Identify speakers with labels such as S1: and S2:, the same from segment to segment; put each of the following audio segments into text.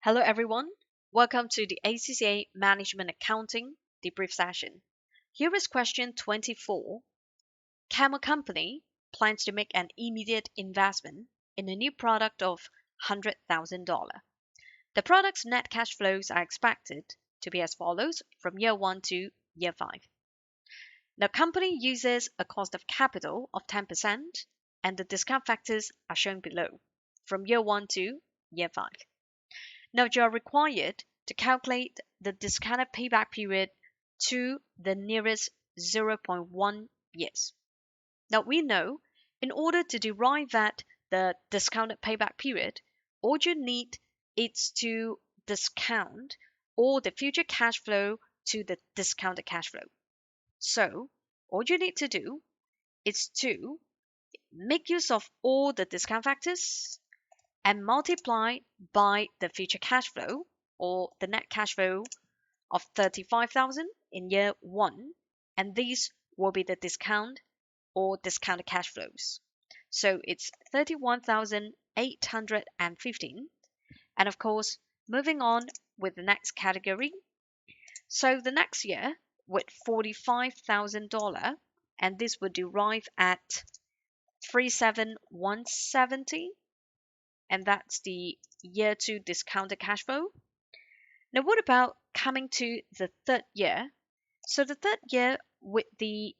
S1: Hello everyone, welcome to the ACCA Management Accounting debrief session. Here is question 24. Camel Company plans to make an immediate investment in a new product of $100,000. The product's net cash flows are expected to be as follows from year 1 to year 5. The company uses a cost of capital of 10% and the discount factors are shown below from year 1 to year 5. Now you are required to calculate the discounted payback period to the nearest 0.1 years. Now we know in order to derive at the discounted payback period, all you need is to discount all the future cash flow to the discounted cash flow. So all you need to do is to make use of all the discount factors and multiply by the future cash flow or the net cash flow of 35,000 in year 1, and these will be the discount or discounted cash flows. So it's 31,815, and of course moving on with the next category. So the next year with $45,000, and this would derive at 37,170, and that's the year 2 discounted cash flow. Now what about coming to the third year? So the third year with the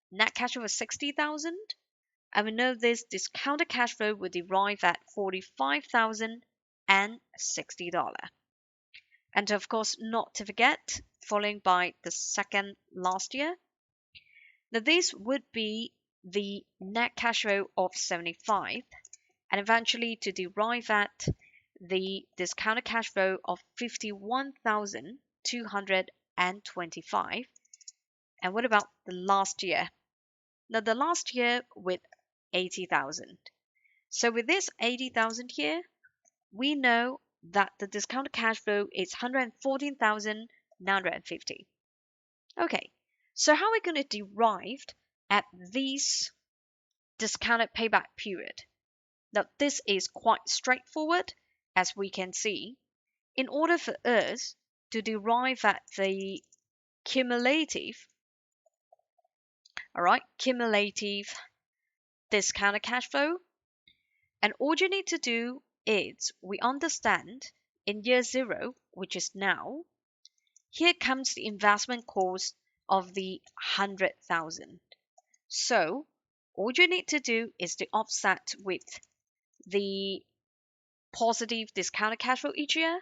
S1: net cash flow of 60,000, and we know this discounted cash flow would derive at $45,060. And of course not to forget, following by the second last year. Now this would be the net cash flow of 75, and eventually to derive at the discounted cash flow of 51,225. And what about the last year? Now the last year with 80,000. So with this 80,000 here, we know that the discounted cash flow is 114,950. Okay, so how are we going to derive at this discounted payback period? Now, this is quite straightforward, as we can see. In order for us to derive at the cumulative discounted cash flow, and all you need to do is we understand in year 0, which is now, here comes the investment cost of the 100,000. So all you need to do is to offset with the positive discounted cash flow each year.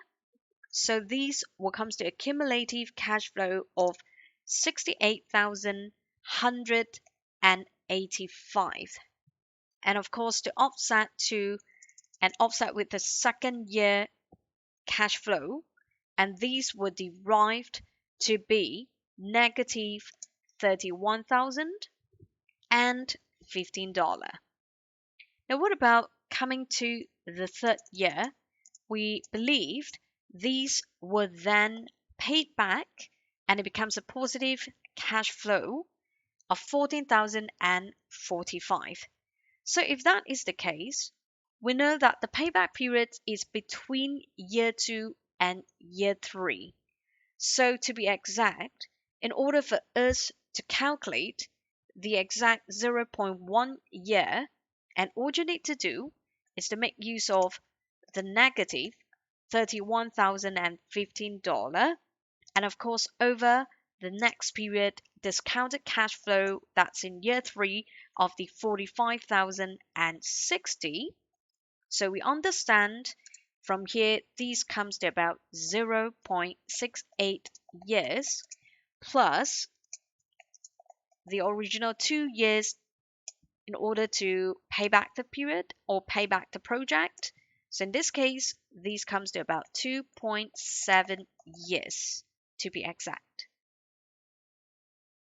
S1: So these will come to a cumulative cash flow of 68,185. And of course to offset with the second year cash flow, and these were derived to be negative $31,015. Now what about coming to the third year? We believed these were then paid back and it becomes a positive cash flow of 14,045. So if that is the case, we know that the payback period is between year 2 and year 3. So to be exact, in order for us to calculate the exact 0.1 year, and all you need to do is to make use of the negative $31,015, and of course over the next period discounted cash flow that's in year 3 of the 45,060. So we understand from here these comes to about 0.68 years plus the original 2 years in order to pay back the period or pay back the project. So in this case, these comes to about 2.7 years to be exact.